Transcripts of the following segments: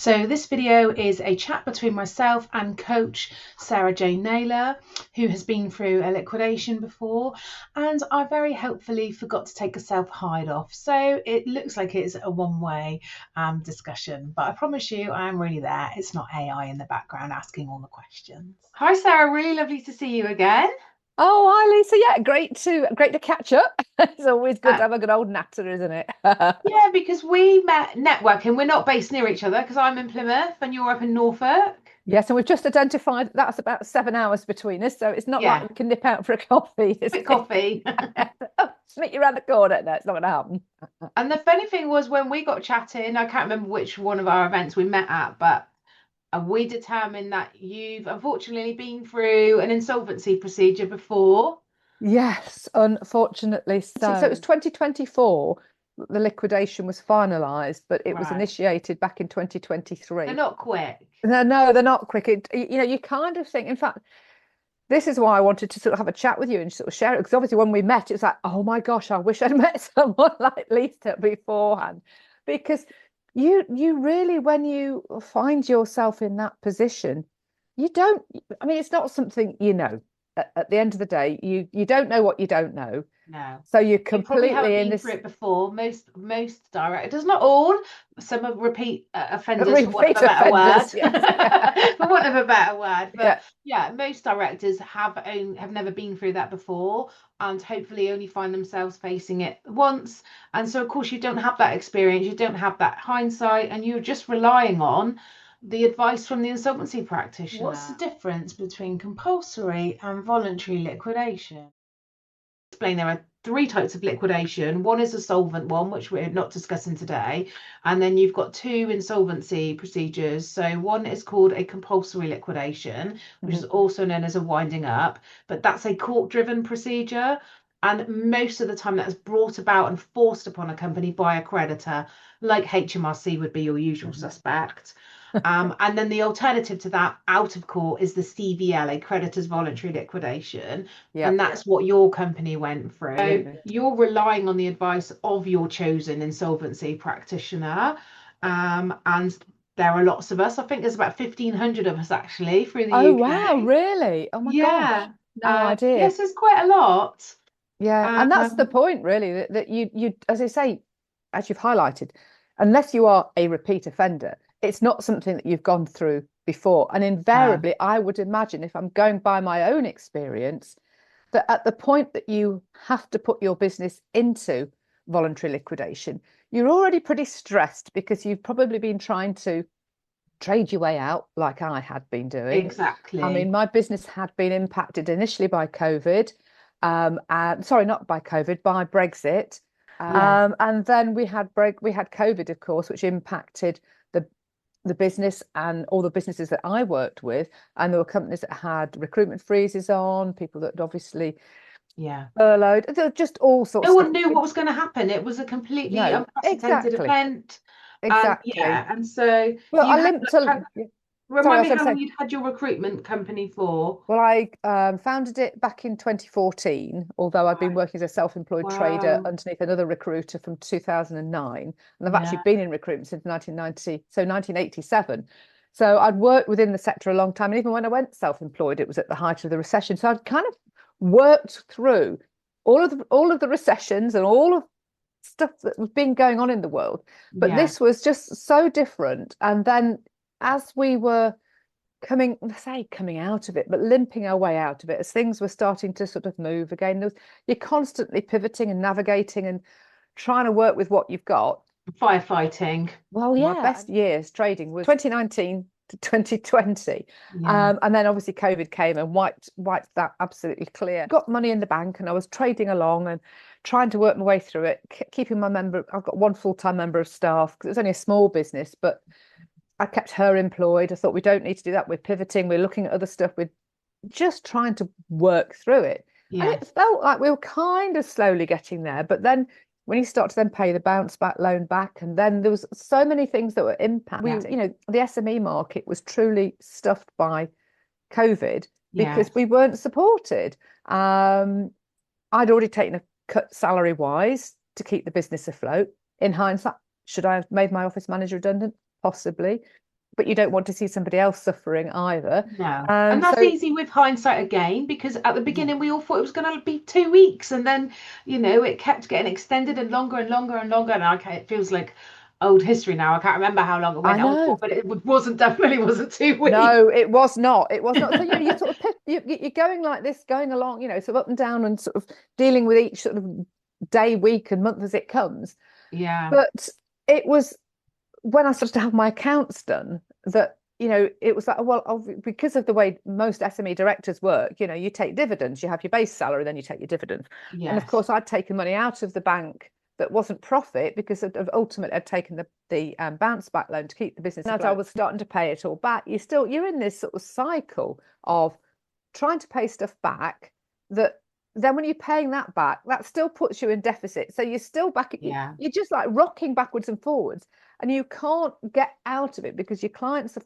So this video is a chat between myself and coach Sarah J Naylor, who has been through a liquidation before, and I very helpfully forgot to take a self-hide off. So it looks like it's a one-way discussion, but I promise you I'm really there. It's not AI in the background asking all the questions. Hi Sarah, really lovely to see you again. Oh, hi Lisa. Yeah, great to catch up. It's always good to have a good old natter, isn't it? Yeah, because we met networking. We're not based near each other because I'm in Plymouth and you're up in Norfolk. Yes, and we've just identified that's about 7 hours between us, so it's not like Yeah, we can nip out for a coffee, is quick it? coffee. Oh, just meet you around the corner. No, it's not going to happen. And the funny thing was when we got chatting, I can't remember which one of our events we met at, but we determined that you've unfortunately been through an insolvency procedure before. Yes, unfortunately so. It was So, 2024 that the liquidation was finalised, but it was right. initiated back in They're 2023. not quick. No, they're not quick. You kind of think, in fact, this is why I wanted to sort of have a chat with you and sort of share it. Because obviously, when we met, it's like, oh my gosh, I wish I'd met someone like Lisa beforehand. Because you really, when you find yourself in that position, you don't, I mean, it's not something you know. At the end of the day, you don't know what you don't know. No. So you're You probably haven't completely in been through this it before. Most directors, not all, some are repeat offenders, for want of repeat a better word. offenders. Yes. For want of a better word. But Yeah. yeah, most directors have never been through that before and hopefully only find themselves facing it once. And so of course you don't have that experience, you don't have that hindsight, and you're just relying on the advice from the insolvency practitioner. What's the difference between compulsory and voluntary liquidation? Explain there are three types of liquidation. One is a solvent one, which we're not discussing today. And then you've got two insolvency procedures. So one is called a compulsory liquidation, which is also known as a winding up, but that's a court-driven procedure. And most of the time that's brought about and forced upon a company by a creditor, like HMRC would be your usual suspect. And then the alternative to that out of court is the CVL, a creditor's voluntary liquidation. Yeah. And that's what your company went through. So Absolutely. you're relying on the advice of your chosen insolvency practitioner. And there are lots of us. I think there's about 1,500 of us actually through the Oh wow, UK. really? Oh my gosh. Yeah. No idea. Yes, it's quite a lot. Yeah, and that's the Um, point, really, that you, as I say, as you've highlighted, unless you are a repeat offender, it's not something that you've gone through before. And uh, invariably, I would imagine, if I'm going by my own experience, that at the point that you have to put your business into voluntary liquidation, you're already pretty stressed because you've probably been trying to trade your way out, like I had been doing. I mean, exactly. my business had been impacted initially by COVID, and sorry, not by COVID, by Brexit. Yeah. And then we had COVID, of course, which impacted the the business and all the businesses that I worked with. And there were companies that had recruitment freezes on, people that had obviously Yeah. furloughed. There were just all sorts No of one stuff. knew what was going to happen. It was a completely No, unprecedented exactly, event. And exactly. yeah, and so Well, you I had, limped to. Sorry, I remind was me going to how long say. you'd had your recruitment company for. Well, I founded it back in 2014, although I'd been Right. working as a self-employed trader Wow. underneath another recruiter from 2009. And I've actually Yeah. been in recruitment since 1990, so 1987. So I'd worked within the sector a long time. And even when I went self-employed, it was at the height of the recession. So I'd kind of worked through all of the recessions and all of stuff that was been going on in the world. But Yeah. this was just so different. And then as we were coming out of it, but limping our way out of it as things were starting to sort of move again. You're constantly pivoting and navigating and trying to work with what you've got. Firefighting. Well, my best years trading was 2019 to 2020. Yeah. And then obviously COVID came and wiped that absolutely clear. Got money in the bank and I was trading along and trying to work my way through it, keeping my member. I've got one full-time member of staff because it was only a small business, but I kept her employed. I thought we don't need to do that. We're pivoting. We're looking at other stuff. We're just trying to work through it. And Yeah. it felt like we were kind of slowly getting there. But then when you start to then pay the bounce back loan back, and then there was so many things that were impacting. The SME market was truly stuffed by COVID Yeah. because we weren't supported. I'd already taken a cut salary wise to keep the business afloat. In hindsight, should I have made my office manager redundant? Possibly. but you don't want to see somebody else suffering either. No. And And that's so easy with hindsight again, because at the yeah, beginning we all thought it was going to be 2 weeks, and then, it kept getting extended and longer and longer and longer. And okay, it feels like old history now. I can't remember how long it I went on for, know. but it wasn't definitely wasn't 2 weeks. No, it was not. It was not. So, you sort of you're going like this, going along, sort of up and down and sort of dealing with each sort of day, week, and month as it comes. Yeah. But it was when I started to have my accounts done that, it was like, well, because of the way most SME directors work, you take dividends, you have your base salary, then you take your dividends. And of Yes. course, I'd taken money out of the bank that wasn't profit because of ultimately I'd taken the bounce back loan to keep the business. And as I was starting to pay it all back, you're in this sort of cycle of trying to pay stuff back that then when you're paying that back, that still puts you in deficit. So you're still back, Yeah. you're just like rocking backwards and forwards, and you can't get out of it because your clients have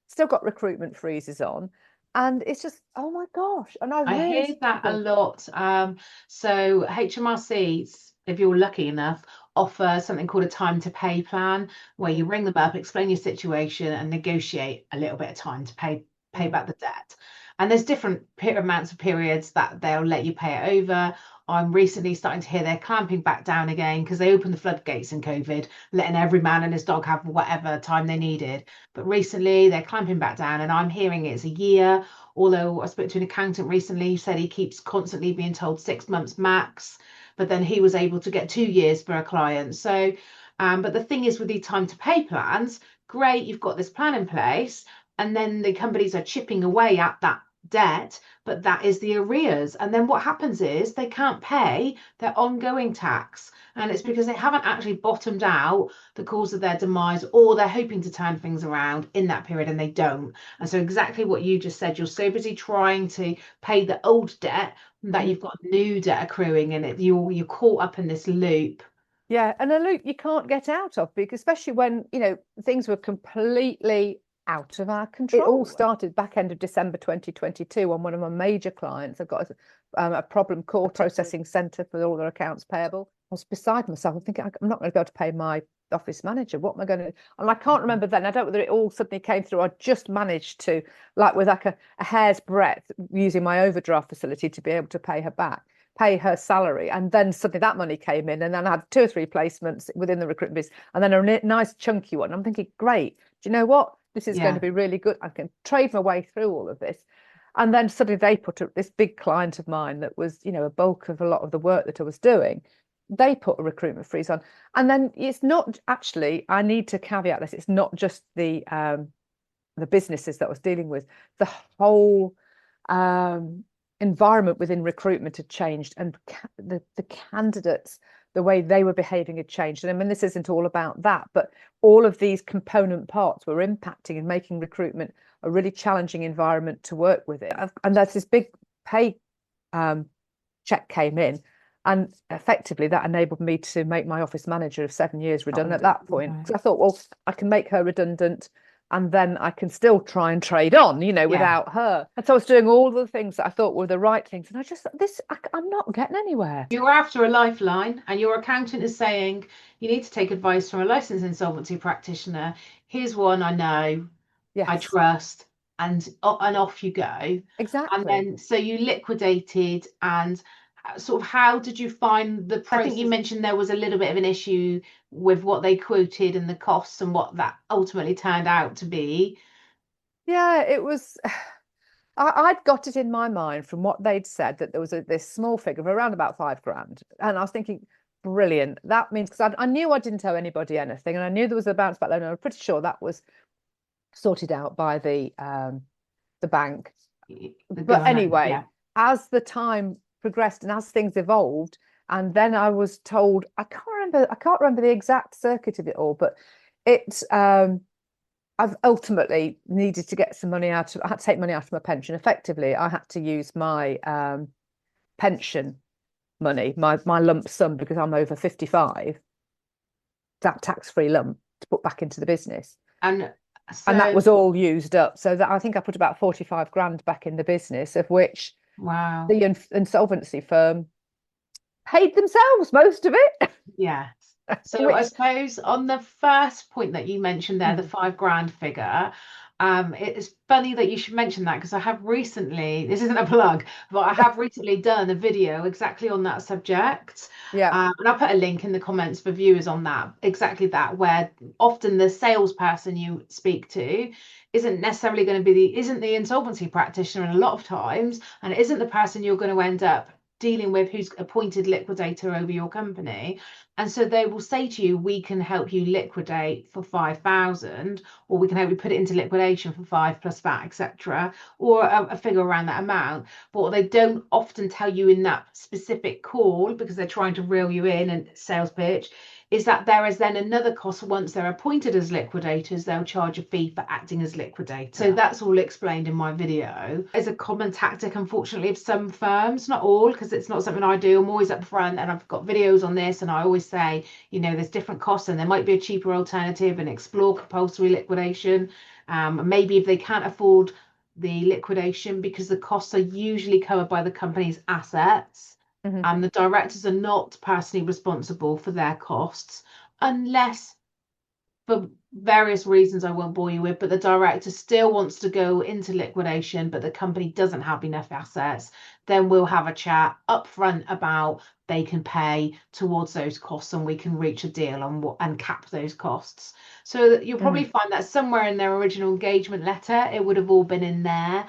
still got recruitment freezes on. And it's just, oh my gosh. And I I really hear that a struggle. lot. So HMRCs, if you're lucky enough, offer something called a time to pay plan, where you Mm, ring them up, explain your situation, and negotiate a little bit of time to pay mm, back the debt. And there's different amounts of periods that they'll let you pay it over. I'm recently starting to hear they're clamping back down again because they opened the floodgates in COVID, letting every man and his dog have whatever time they needed. But recently they're clamping back down, and I'm hearing it's a year. Although I spoke to an accountant recently who said he keeps constantly being told 6 months max, but then he was able to get 2 years for a client. So, but the thing is with these time to pay plans, great, you've got this plan in place, and then the companies are chipping away at that debt, but that is the arrears. And then what happens is they can't pay their ongoing tax. And it's because they haven't actually bottomed out the cause of their demise, or they're hoping to turn things around in that period and they don't. And so exactly what you just said, you're so busy trying to pay the old debt that mm. you've got new debt accruing, and you're caught up in this loop. Yeah, and a loop you can't get out of, because especially when, things were completely out of our control. It all started back end of December 2022 on one of my major clients. I've got a problem call processing center for all their accounts payable. I was beside myself. I'm thinking, I'm not going to be able to pay my office manager. What am I going to do? And I can't remember then. I don't know whether it all suddenly came through. I just managed to, like with like a hair's breadth, using my overdraft facility to be able to pay her salary, and then suddenly that money came in, and then I had 2 or 3 placements within the recruitment business, and then a nice chunky one. I'm thinking, great, do you know what, this is going Yeah. to be really good. I can trade my way through all of this. And then suddenly they put this big client of mine that was, a bulk of a lot of the work that I was doing, they put a recruitment freeze on. And then it's not actually, I need to caveat this, it's not just the businesses that I was dealing with. The whole environment within recruitment had changed, and the candidates, the way they were behaving had changed. And I mean, this isn't all about that, but all of these component parts were impacting and making recruitment a really challenging environment to work with it. And there's this big pay check came in, and effectively that enabled me to make my office manager of 7 years redundant at that point. Okay. So I thought, well, I can make her redundant, and then I can still try and trade on, Yeah. without her. And so I was doing all the things that I thought were the right things, and I'm not getting anywhere. You're after a lifeline, and your accountant is saying you need to take advice from a licensed insolvency practitioner. Here's one I know, I Yes, trust, and off you go. And exactly. then so you liquidated, and sort of how did you find the I think you mentioned there was a little bit of an issue with what they quoted and the costs and what that ultimately turned out to be. Yeah, it was. I'd got it in my mind from what they'd said that there was this small figure of around about 5 grand. And I was thinking, brilliant. That means, because I knew I didn't owe anybody anything, and I knew there was a bounce back loan, and I'm pretty sure that was sorted out by the bank. The But government, anyway, yeah. as the time progressed and as things evolved, and then I was told, I can't remember the exact circuit of it all, but it I've ultimately needed to get some money out of, I had to take money out of my pension. Effectively, I had to use my pension money, my lump sum, because I'm over 55, that tax-free lump, to put back into the business. And And that so, was all used up. So that I think I put about 45 grand back in the business, of which wow, the insolvency firm paid themselves most of it. yeah. So I Which, suppose on the first point that you mentioned there, the Mhm. £5,000 figure, it's funny that you should mention that because I have recently, this isn't a plug, but I have recently done a video exactly on that subject. Yeah. And I'll put a link in the comments for viewers on that, exactly that, where often the salesperson you speak to isn't necessarily going to be isn't the insolvency practitioner a lot of times, and it isn't the person you're going to end up dealing with who's appointed liquidator over your company. And so they will say to you, we can help you liquidate for 5,000, or we can help you put it into liquidation for five plus VAT, etc., or a figure around that amount. But what they don't often tell you in that specific call, because they're trying to reel you in and sales pitch, is that there is then another cost once they're appointed as liquidators, they'll charge a fee for acting as liquidator. So that's all explained in my video. It's a common tactic, unfortunately, of some firms, not all, because it's not something I do. I'm always up front and I've got videos on this, and I always say, there's different costs and there might be a cheaper alternative, and explore compulsory liquidation. Maybe if they can't afford the liquidation because the costs are usually covered by the company's assets, Mhm. and the directors are not personally responsible for their costs unless, for various reasons I won't bore you with, but the director still wants to go into liquidation, but the company doesn't have enough assets, then we'll have a chat up front about they can pay towards those costs and we can reach a deal on what and cap those costs. So you'll probably Mhm. find that somewhere in their original engagement letter, it would have all been in there.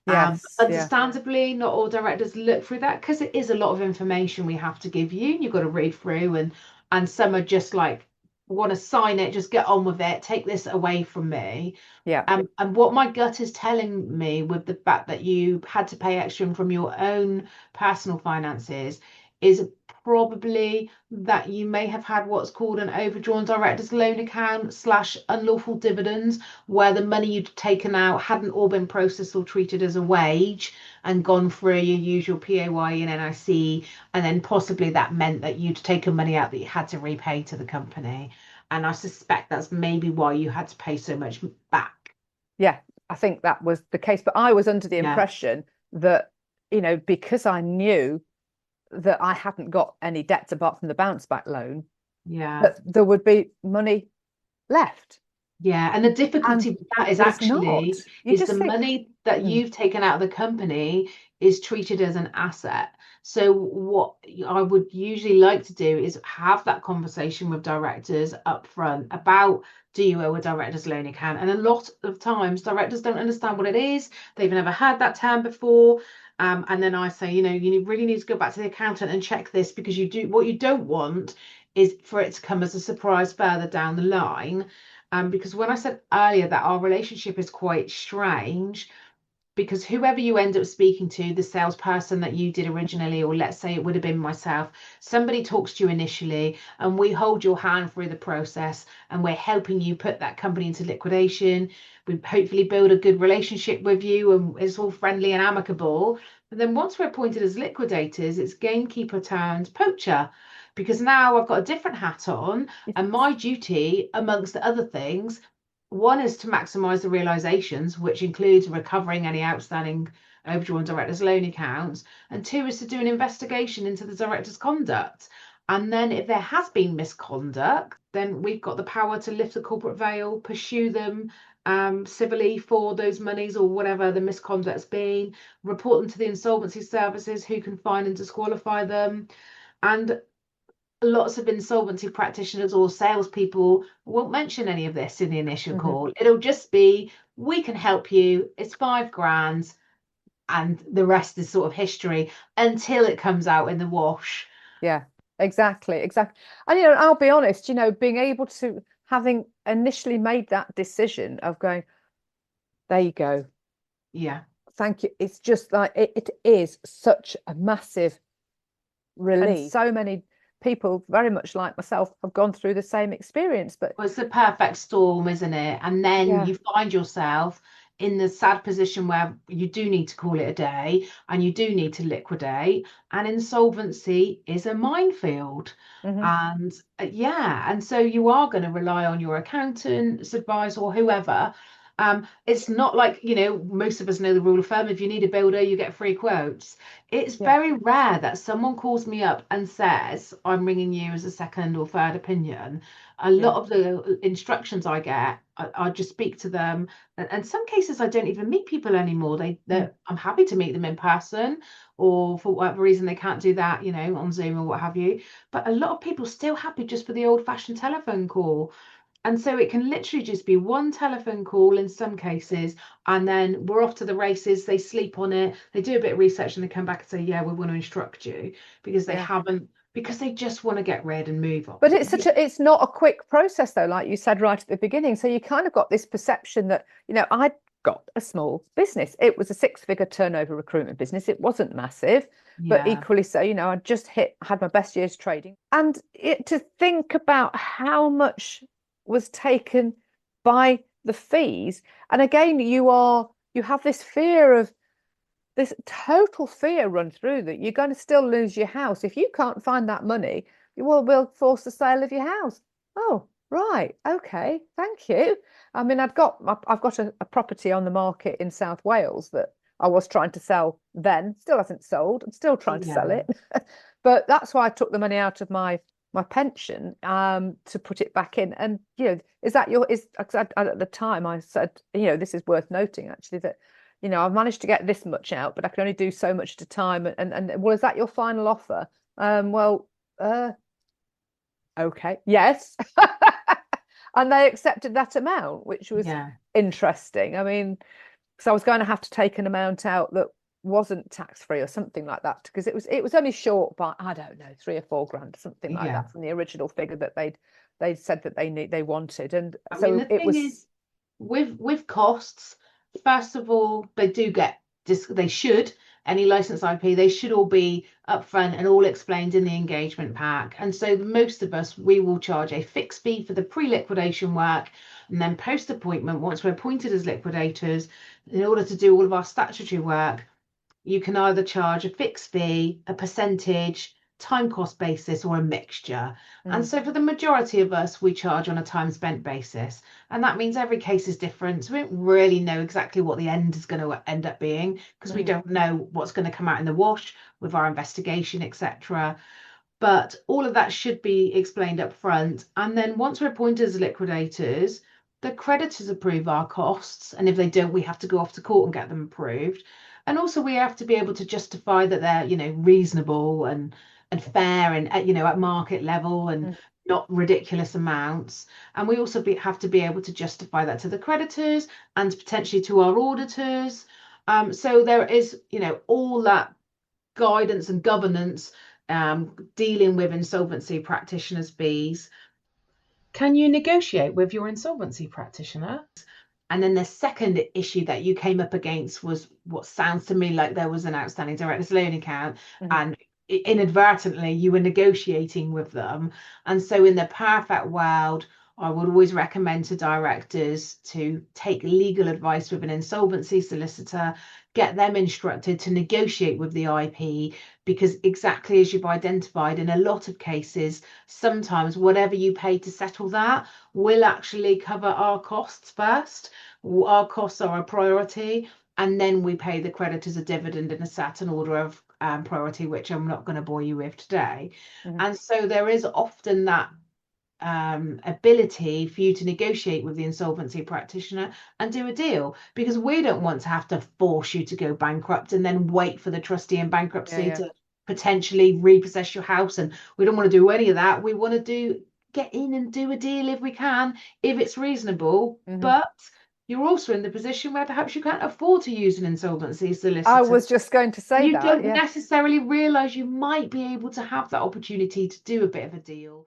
Yes, yeah, Understandably, not all directors look through that because it is a lot of information we have to give you. You've got to read through, and some are just like, want to sign it, just get on with it, take this away from me. yeah. And what my gut is telling me with the fact that you had to pay extra from your own personal finances is probably that you may have had what's called an overdrawn director's loan account slash unlawful dividends, where the money you'd taken out hadn't all been processed or treated as a wage and gone through your usual PAYE and NIC, and then possibly that meant that you'd taken money out that you had to repay to the company. And I suspect that's maybe why you had to pay so much back. Yeah, I think that was the case. But I was under the Yeah, impression that, because I knew that I hadn't got any debts apart from the bounce back loan, yeah. that there would be money left. Yeah, and the And difficulty with that is there's not. actually You is just the think, money that mm, you've taken out of the company is treated as an asset. So what I would usually like to do is have that conversation with directors up front about, do you owe a director's loan account? And a lot of times directors don't understand what it is. They've never heard that term before. And then I say, you really need to go back to the accountant and check this, because what you don't want is for it to come as a surprise further down the line. Because when I said earlier that our relationship is quite strange, because whoever you end up speaking to, the salesperson that you did originally, or let's say it would have been myself, somebody talks to you initially and we hold your hand through the process and we're helping you put that company into liquidation. We hopefully build a good relationship with you and it's all friendly and amicable. But then once we're appointed as liquidators, it's gamekeeper turned poacher, because now I've got a different hat on, and my duty, amongst the other things, one is to maximize the realizations, which includes recovering any outstanding overdrawn director's loan accounts, and two is to do an investigation into the director's conduct. And then if there has been misconduct, then we've got the power to lift the corporate veil, pursue them civilly for those monies or whatever the misconduct's been, report them to the insolvency services who can find and disqualify them. And lots of insolvency practitioners or salespeople won't mention any of this in the initial mhm. call. It'll just be, we can help you, it's £5,000, and the rest is sort of history until it comes out in the wash. Yeah, exactly, exactly. And I'll be honest, being able to, having initially made that decision of going, there you go, Yeah. thank you. It's just like it is such a massive relief. And so many people, very much like myself, have gone through the same experience. But Well, it's the perfect storm, isn't it? And then yeah, you find yourself in the sad position where you do need to call it a day and you do need to liquidate. And insolvency is a minefield. mhm, And yeah, and so you are going to rely on your accountant's advice or whoever. It's not like, most of us know the rule of thumb. If you need a builder, you get free quotes. It's Yeah, very rare that someone calls me up and says, I'm ringing you as a second or third opinion. A lot yeah, of the instructions I get, I just speak to them. And some cases, I don't even meet people anymore. mm, I'm happy to meet them in person, or for whatever reason they can't do that, on Zoom or what have you. But a lot of people still happy just for the old-fashioned telephone call. And so it can literally just be one telephone call in some cases, and then we're off to the races. They sleep on it, they do a bit of research, and they come back and say, yeah, we want to instruct you, because yeah. because they just want to get rid and move on. But it's not a quick process though, like you said right at the beginning. So you kind of got this perception that, I'd got a small business. It was a six-figure turnover recruitment business. It wasn't massive, but Yeah, equally so, I just had my best years trading. And to think about how much was taken by the fees. And again, you have this fear of this total fear run through that you're going to still lose your house if you can't find that money. We'll force the sale of your house. Oh, right, okay, thank you. I mean, I've got a property on the market in South Wales that I was trying to sell then, still hasn't sold. I'm still trying to sell yeah, it, but that's why I took the money out of my pension to put it back in. And is that at the time I said, this is worth noting actually, that I've managed to get this much out, but I can only do so much at a time. And well, is that your final offer? Well, okay, yes. And they accepted that amount, which was yeah, interesting. I mean, because I was going to have to take an amount out that wasn't tax free or something like that, because it was only short by, I don't know, 3 or 4 grand, something like yeah. that, from the original figure that they'd said that they wanted. And I mean, so the it thing was, is, with costs, first of all, they do get they should, any licensed IP, they should all be upfront and all explained in the engagement pack. And so most of us, we will charge a fixed fee for the pre-liquidation work, and then post-appointment, once we're appointed as liquidators, in order to do all of our statutory work, you can either charge a fixed fee, a percentage, time cost basis, or a mixture. And mm, so for the majority of us, we charge on a time spent basis. And that means every case is different. So we don't really know exactly what the end is going to end up being, because we mm, don't know what's going to come out in the wash with our investigation, etc. But all of that should be explained up front. And then once we're appointed as liquidators, the creditors approve our costs. And if they don't, we have to go off to court and get them approved. And also we have to be able to justify that they're, reasonable and fair, and at market level, and mm, not ridiculous amounts. And we also have to be able to justify that to the creditors and potentially to our auditors. So there is, all that guidance and governance, dealing with insolvency practitioners' fees. Can you negotiate with your insolvency practitioner? And then the second issue that you came up against was what sounds to me like there was an outstanding director's loan account, mm, and inadvertently you were negotiating with them. And so, in the perfect world, I would always recommend to directors to take legal advice with an insolvency solicitor, get them instructed to negotiate with the IP, because exactly as you've identified, in a lot of cases, sometimes whatever you pay to settle that will actually cover our costs first. Our costs are a priority, and then we pay the creditors a dividend in a certain order of priority, which I'm not going to bore you with today. mm. And so there is often that ability for you to negotiate with the insolvency practitioner and do a deal, because we don't want to have to force you to go bankrupt and then wait for the trustee in Yeah, bankruptcy yeah. to potentially repossess your house. And we don't want to do any of that. We want to get in and do a deal if we can, if it's reasonable. Mhm. But you're also in the position where perhaps you can't afford to use an insolvency I solicitor. was just going to say You that, don't yeah. necessarily realize you might be able to have that opportunity to do a bit of a deal.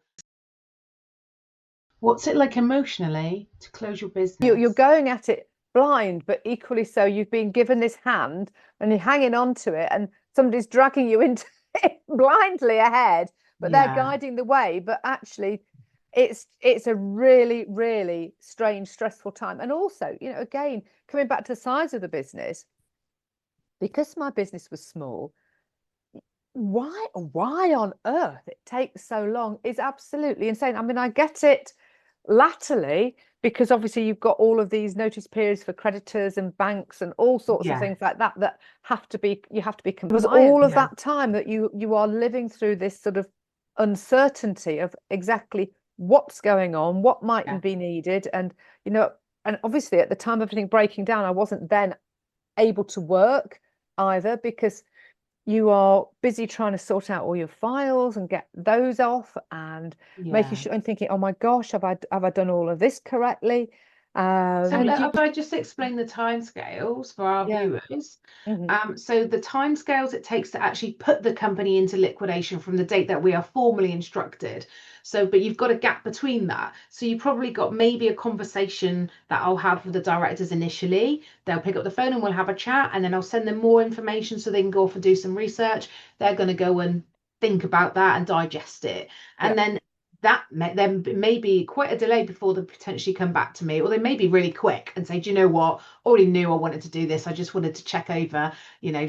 What's it like emotionally to close your You're business? going at it blind, but equally so, you've been given this hand and you're hanging on to it, and somebody's dragging you into it blindly ahead, but they're Yeah, guiding the way. But actually, it's a really, really strange, stressful time. And also, again, coming back to the size of the business, because my business was small, why on earth it takes so long is absolutely insane. I mean, I get it latterly, because obviously you've got all of these notice periods for creditors and banks and all sorts of Yeah. things like that that you have to be compliant. It was all of Yeah. that time that you are living through this sort of uncertainty of exactly what's going on, what might Yeah. be needed, and and obviously at the time of everything breaking down, I wasn't then able to work either, because you are busy trying to sort out all your files and get those off and making Yeah. sure and thinking, oh my gosh, have I done all of this correctly? So And if I just explain the timescales for our yeah. viewers. Hmm. So the timescales it takes to actually put the company into liquidation from the date that we are formally instructed. So, but you've got a gap between that. So you probably got maybe a conversation that I'll have with the directors initially. They'll pick up the phone and we'll have a chat, and then I'll send them more information so they can go off and do some research. They're going to go and think about that and digest it. Yeah. And then there may be quite a delay before they potentially come back to me, or they may be really quick and say, do you know what, already knew I wanted to do this, I just wanted to check over,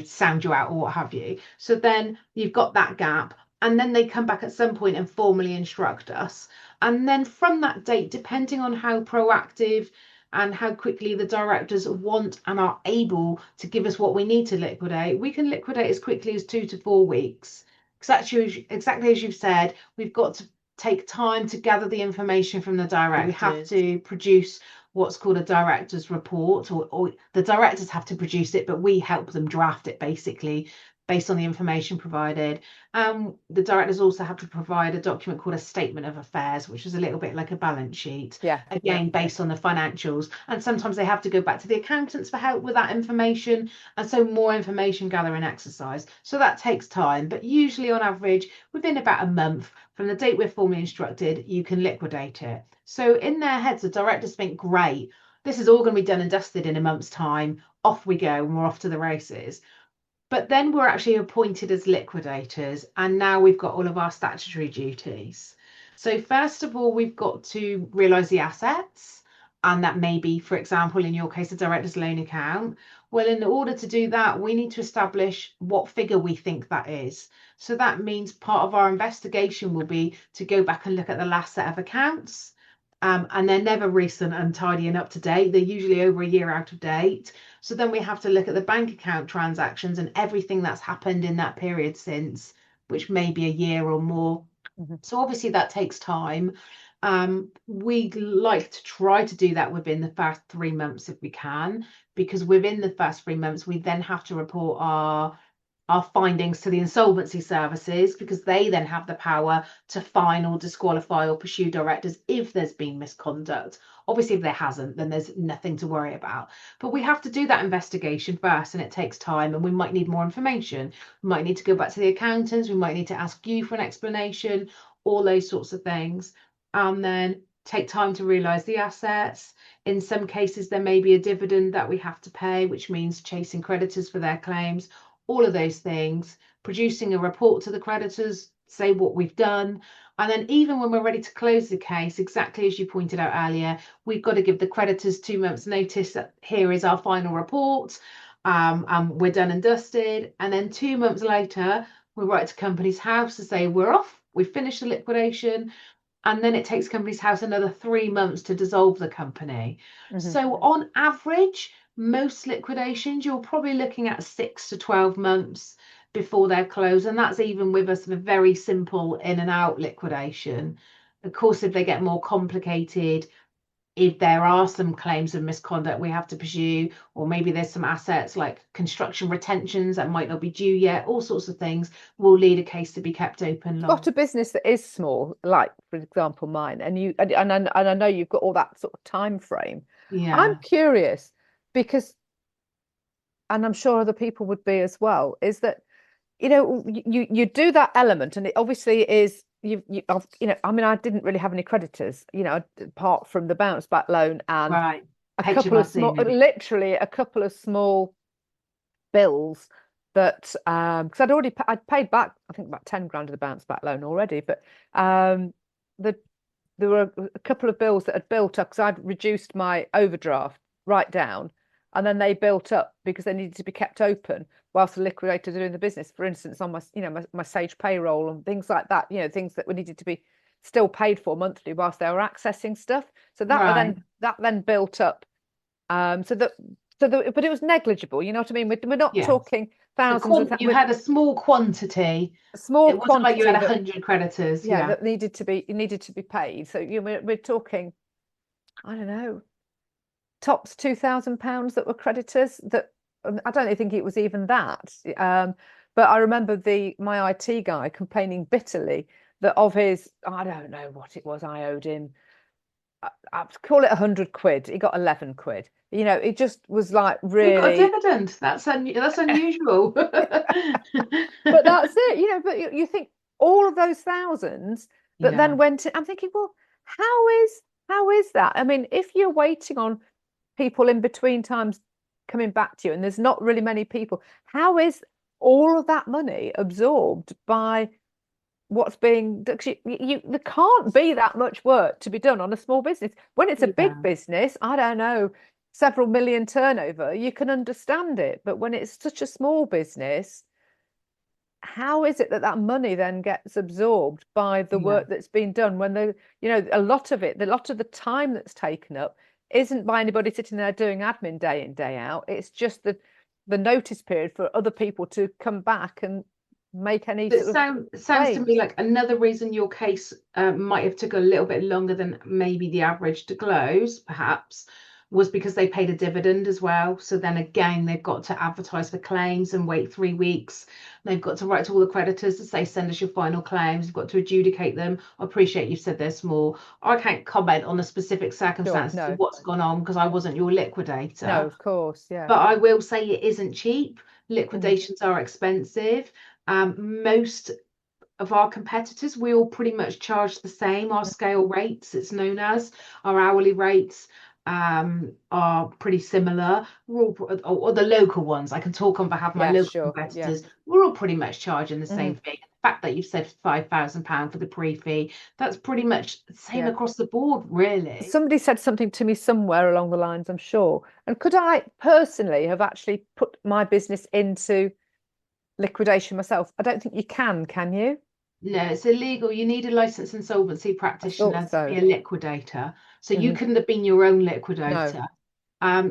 sound you out or what have you. So then you've got that gap, and then they come back at some point and formally instruct us, and then from that date, depending on how proactive and how quickly the directors want and are able to give us what we need to liquidate, we can liquidate as quickly as 2 to 4 weeks. Exactly as you've said, we've got to take time to gather the information from the director. We have to produce what's called a director's report, or the directors have to produce it, but we help them draft it basically based on the information provided. The directors also have to provide a document called a statement of affairs, which is a little bit like a balance sheet, Yeah. again based on the financials. And sometimes they have to go back to the accountants for help with that information, and so more information gathering exercise. So that takes time, but usually on average within about a month from the date we're formally instructed, you can liquidate it. So in their heads, the directors think, great, this is all going to be done and dusted in a month's time. Off we go, and we're off to the races. But then we're actually appointed as liquidators, and now we've got all of our statutory duties. So first of all, we've got to realise the assets, and that may be, for example, in your case, a director's loan account. Well, in order to do that, we need to establish what figure we think that is. So that means part of our investigation will be to go back and look at the last set of accounts. And they're never recent and tidy and up to date. They're usually over a year out of date. So then we have to look at the bank account transactions and everything that's happened in that period since, which may be a year or more. Hmm. So obviously that takes time. We like to try to do that within the first 3 months if we can, because within the first 3 months, we then have to report our findings to the insolvency services, because they then have the power to fine or disqualify or pursue directors if there's been misconduct. Obviously, if there hasn't, then there's nothing to worry about. But we have to do that investigation first, and it takes time, and we might need more information. We might need to go back to the accountants. We might need to ask you for an explanation, all those sorts of things. And then take time to realise the assets. In some cases, there may be a dividend that we have to pay, which means chasing creditors for their claims, all of those things, producing a report to the creditors, say what we've done. And then even when we're ready to close the case, exactly as you pointed out earlier, we've got to give the creditors 2 months notice that here is our final report, and we're done and dusted. And then 2 months later, we write to Companies House to say we're off, we've finished the liquidation. And then it takes Companies House another 3 months to dissolve the company. Hmm. So on average, most liquidations, you're probably looking at 6 to 12 months before they're closed. And that's even with a sort of very simple in and out liquidation. Of course, if they get more complicated, if there are some claims of misconduct we have to pursue, or maybe there's some assets like construction retentions that might not be due yet, all sorts of things will lead a case to be kept open long. Got a business that is small, like for example mine, and I know you've got all that sort of time frame. I'm Yeah, curious because, and I'm sure other people would be as well, is that you do that element, and it obviously is I mean, I didn't really have any creditors, apart from the bounce back loan and right. a couple of HMRC small, maybe. literally a couple of small bills that because I'd paid back I think about 10 grand of the bounce back loan already, but the there were a couple of bills that had built up because I'd reduced my overdraft right down, and then they built up because they needed to be kept open whilst the liquidators are doing the business. For instance, on my my Sage payroll and things like that, things that were needed to be still paid for monthly whilst they were accessing stuff. So Right. that then built up. But it was negligible. You know what I mean? We're not Yeah. talking So thousands of you with had a small quantity. a small It wasn't like you had quantity that 100 creditors. yeah Yeah. that needed to be paid. So we're talking, I don't know, tops £2,000 that were creditors. That I don't think it was even that. But I remember my IT guy complaining bitterly that of his, I don't know what it was I owed him. I'd call it 100 quid. He got 11 quid. You know, it just was like We got a really. dividend. That's unusual. But that's it, you know. But you think all of those thousands that Yeah. then went I'm thinking, well, how is that? I mean, if you're waiting on people in between times coming back to you, and there's not really many people, how is all of that money absorbed by what's being there can't be that much work to be done on a small business. When it's a big Yeah. business, I don't know, several million turnover, you can understand it. But when it's such a small business, how is it that that money then gets absorbed by the Yeah. work that's been done when a lot of the time that's taken up isn't by anybody sitting there doing admin day in, day out. It's just the notice period for other people to come back and make any It sort of sounds to me claims. like another reason your case might have took a little bit longer than maybe the average to close, perhaps, was because they paid a dividend as well. So then again, they've got to advertise for claims and wait 3 weeks. They've got to write to all the creditors to say, send us your final claims. You've got to adjudicate them. I appreciate you've said they're small. I can't comment on the specific Sure, circumstances of no, what's gone on because I wasn't your no, liquidator. of course, yeah. But I will say it isn't cheap. Mhm, Liquidations are expensive. Most of our competitors, we all pretty much charge the same. Our mhm. scale rates, it's known as, our hourly rates are pretty similar. We're all, or the local ones. I can talk on behalf of my Yeah, local sure, yeah. competitors. We're all pretty much charging the Hmm. same thing. The fact that you've said £5,000 for the pre-fee, that's pretty much the same Yeah. across the board, really. Somebody said something to me somewhere along the lines, I'm sure. And could I personally have actually put my business into liquidation myself? I don't think you can you? No, it's illegal. You need a licensed insolvency I thought practitioner to be so. a liquidator. So you Hmm. couldn't have been your own No. liquidator.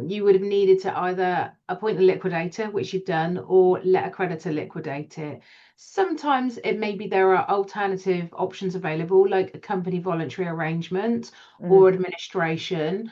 You would have needed to either appoint a liquidator, which you've done, or let a creditor liquidate it. Sometimes it may be there are alternative options available, like a company voluntary arrangement Hmm. or administration,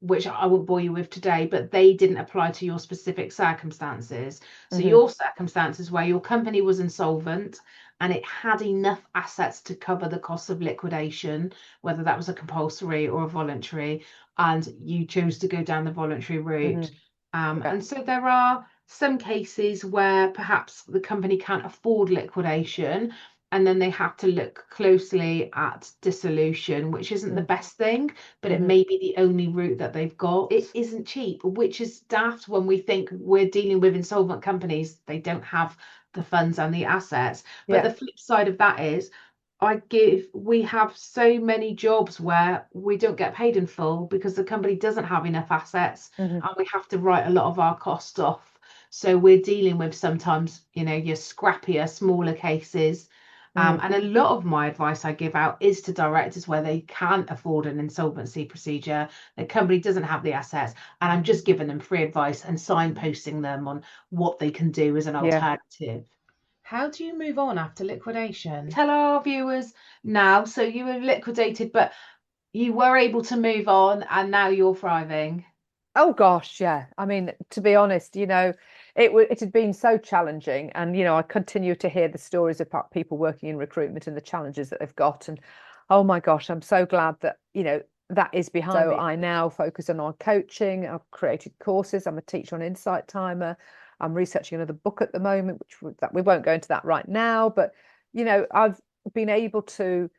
which I won't bore you with today, but they didn't apply to your specific circumstances. So Hmm. your circumstances where your company was insolvent and it had enough assets to cover the cost of liquidation, whether that was a compulsory or a voluntary, and you choose to go down the voluntary Hmm. route. Yeah. And so there are some cases where perhaps the company can't afford liquidation and then they have to look closely at dissolution, which isn't the best thing, but it Mm-hmm. may be the only route that they've got. It isn't cheap, which is daft when we think we're dealing with insolvent companies. They don't have the funds and the assets. But Yeah. the flip side of that is we have so many jobs where we don't get paid in full because the company doesn't have enough assets Hmm. and we have to write a lot of our costs off. So we're dealing with sometimes, your scrappier, smaller cases. Hmm. And a lot of my advice I give out is to directors where they can't afford an insolvency procedure, the company doesn't have the assets, and I'm just giving them free advice and signposting them on what they can do as an Yeah. alternative. How do you move on after liquidation? Tell our viewers now. So you were liquidated, but you were able to move on and now you're thriving. Oh gosh, yeah. I mean, to be honest, it had been so challenging, and I continue to hear the stories about people working in recruitment and the challenges that they've got, and oh my gosh, I'm so glad that that is behind me. I now focus on coaching. I've created courses. I'm a teacher on Insight Timer. I'm researching another book at the moment, that we won't go into that right now, but I've been able to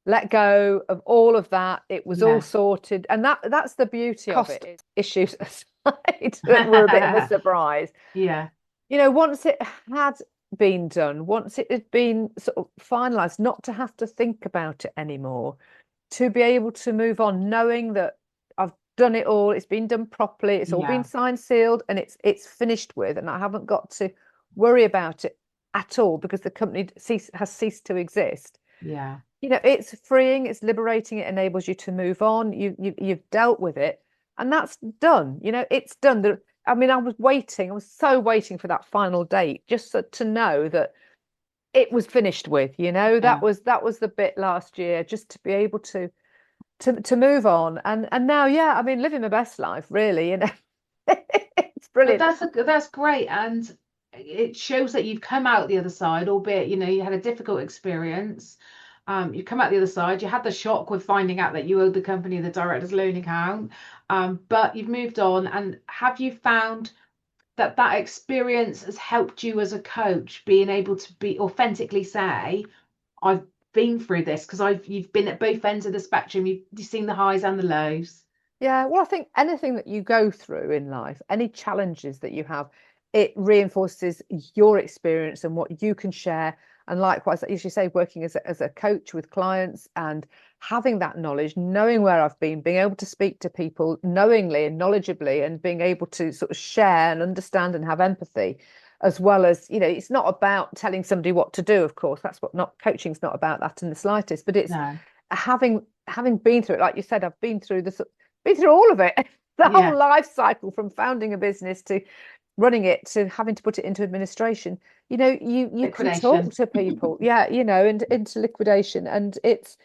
let go of all of that. It was all Yeah. sorted, and that's the beauty of it. Issues aside that were a bit of a surprise. Yeah. Once it had been done, once it had been sort of finalized, not to have to think about it anymore, to be able to move on, knowing that I've done it all, it's been done properly, it's all been Yeah. signed, sealed, and it's finished with, and I haven't got to worry about it at all because the company has ceased to exist. Yeah. you know, it's freeing, it's liberating, it enables you to move on. You've dealt with it, and that's done. You know, it's done. I mean, I was so waiting for that final date, just to know that it was finished with. You know, Yeah. that was the bit last year, just to be able to move on. And now, yeah, I mean, living my best life, really. You know, it's But brilliant. that's great, and it shows that you've come out the other side, albeit you had a difficult experience. You come out the other side. You had the shock with finding out that you owed the company the director's loan account, but you've moved on. And have you found that that experience has helped you as a coach, being able to be authentically say, "I've been through this," because you've been at both ends of the spectrum. You've seen the highs and the lows. Yeah, well, I think anything that you go through in life, any challenges that you have, it reinforces your experience and what you can share. And likewise, as you say, working as a coach with clients and having that knowledge, knowing where I've been, being able to speak to people knowingly and knowledgeably, and being able to sort of share and understand and have empathy, as well as, you know, it's not about telling somebody what to do, of course. That's what not coaching's not about that in the slightest, but it's No. having been through it, like you said, I've been through all of it, the whole Yeah. life cycle from founding a business to running it to having to put it into administration. You know, you can talk Liquidation. to people, yeah, you know, and into liquidation, and it's,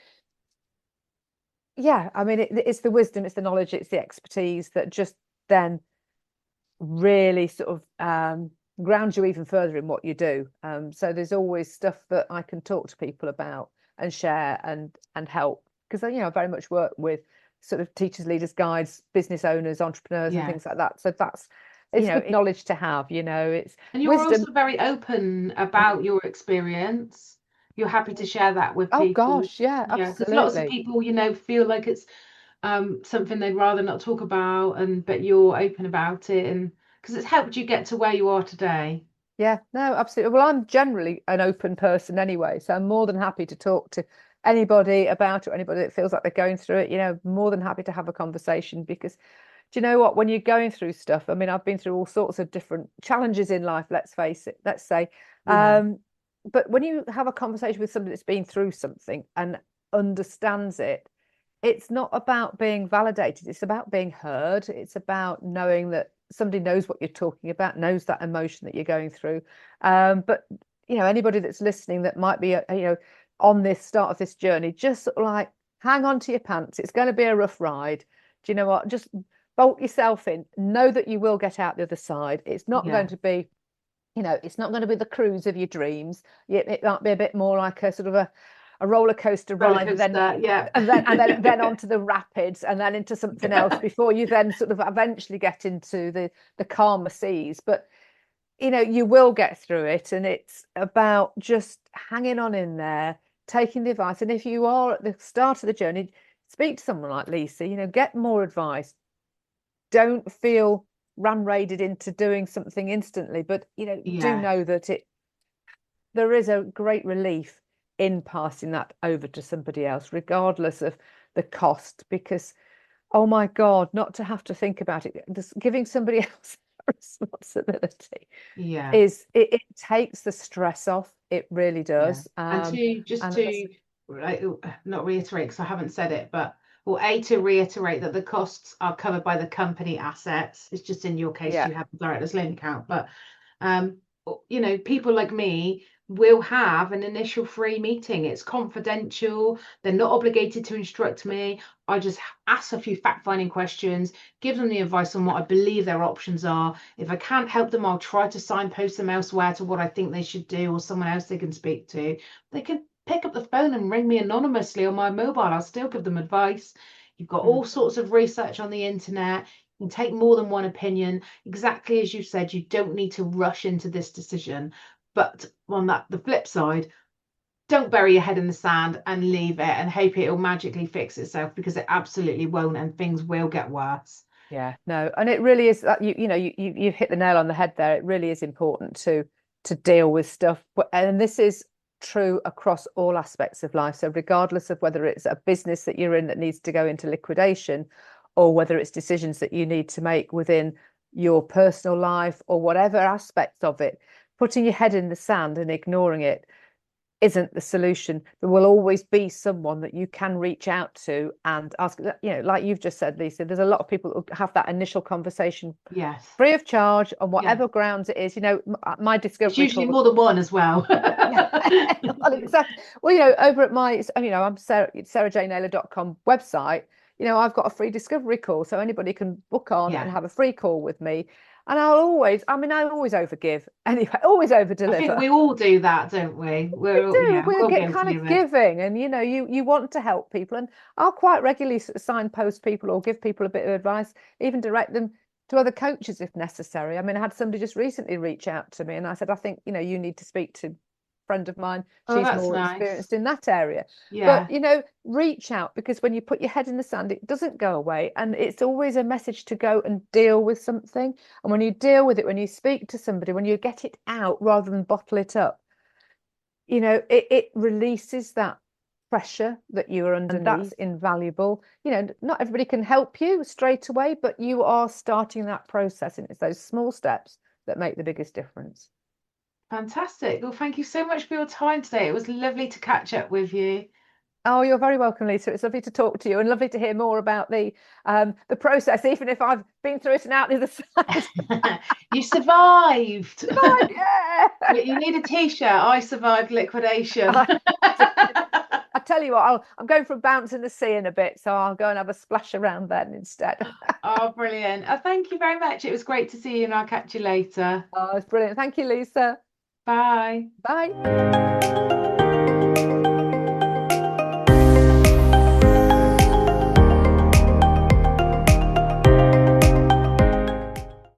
yeah, I mean, it's the wisdom, it's the knowledge, it's the expertise that just then really sort of grounds you even further in what you do. So there's always stuff that I can talk to people about and share and help, because you know I very much work with sort of teachers, leaders, guides, business owners, entrepreneurs, and Yeah. things like that. So that's, It's you know, good. knowledge to have. You know, it's And you're wisdom. also very open about your experience. You're happy to share that with Oh people. gosh, yeah, Yeah, because lots of absolutely. people, feel like it's something they'd rather not talk about, and but you're open about it, and because it's helped you get to where you are today. Yeah, no, absolutely. Well, I'm generally an open person anyway, so I'm more than happy to talk to anybody about it, or anybody that feels like they're going through it. You know, more than happy to have a conversation, because do you know what? When you're going through stuff, I mean, I've been through all sorts of different challenges in life, let's face it, let's say. Yeah, But when you have a conversation with somebody that's been through something and understands it, it's not about being validated, it's about being heard. It's about knowing that somebody knows what you're talking about, knows that emotion that you're going through. But you know, anybody that's listening that might be you know, on this start of this journey, just sort of like hang on to your pants. It's going to be a rough ride. Do you know what? Just bolt yourself in. Know that you will get out the other side. It's not yeah. going to be, you know, it's not going to be the cruise of your dreams. It might be a bit more like a sort of a roller coaster Roller ride, and then coaster. Yeah. and then onto the rapids, and then into something else before you then sort of eventually get into the calmer seas. But you know, you will get through it, and it's about just hanging on in there, taking the advice. And if you are at the start of the journey, speak to someone like Lisa. You know, get more advice. Don't feel ran raided into doing something instantly, but you know, do Yeah, know that there is a great relief in passing that over to somebody else, regardless of the cost, because oh my God, not to have to think about it, just giving somebody else responsibility yeah, it takes the stress off. It really yeah. does. And to just And to like, not reiterate because I haven't said it, but well, to reiterate that the costs are covered by the company assets. It's just in your case yeah, you have the director's loan account, but um, people like me will have an initial free meeting. It's confidential. They're not obligated to instruct me. I just ask a few fact-finding questions, give them the advice on what I believe their options are. If I can't help them, I'll try to signpost them elsewhere to what I think they should do or someone else they can speak to. They can pick up the phone and ring me anonymously on my mobile. I'll still give them advice. You've got mm, all sorts of research on the internet. You can take more than one opinion. Exactly as you said, you don't need to rush into this decision. But on the flip side, don't bury your head in the sand and leave it and hope it'll magically fix itself, because it absolutely won't, and things will get worse. yeah, no, and it really is that you know you've hit the nail on the head there. It really is important to deal with stuff, and this is true across all aspects of life. So regardless of whether it's a business that you're in that needs to go into liquidation, or whether it's decisions that you need to make within your personal life or whatever aspects of it, putting your head in the sand and ignoring it isn't the solution. There will always be someone that you can reach out to and ask, like you've just said, Lisa, there's a lot of people who have that initial conversation Yes. free of charge on Yeah. whatever grounds it is. My It's discovery usually call. more than one as well. Well, exactly. Well, over at my, I'm sarahjnaylor.com website, I've got a free discovery call, so anybody can book on and Yeah. have a free call with me. And I always overgive anyway, always over I deliver. think we all do that, don't we? We're guilty kind of of it. giving, and you want to help people, and I'll quite regularly signpost people or give people a bit of advice, even direct them to other coaches if necessary. I mean, I had somebody just recently reach out to me, and I said, I think you need to speak to a friend of mine. Oh, She's that's more nice. experienced in that area. Yeah. But reach out, because when you put your head in the sand, it doesn't go away, and it's always a message to go and deal with something. And when you deal with it, when you speak to somebody, when you get it out rather than bottle it up, it releases that pressure that you are under. That's invaluable. Not everybody can help you straight away, but you are starting that process, and it's those small steps that make the biggest difference. Fantastic. Well, thank you so much for your time today. It was lovely to catch up with you. Oh, you're very welcome, Lisa. It's lovely to talk to you, and lovely to hear more about the process, even if I've been through it and out the other side. You survived. Yeah. You need a t-shirt. I survived liquidation. I tell you what, I'm going for a bounce in the sea in a bit, so I'll go and have a splash around then instead. Oh, brilliant. Thank you very much. It was great to see you, and I'll catch you later. Oh, it's brilliant. Thank you, Lisa. Bye. Bye.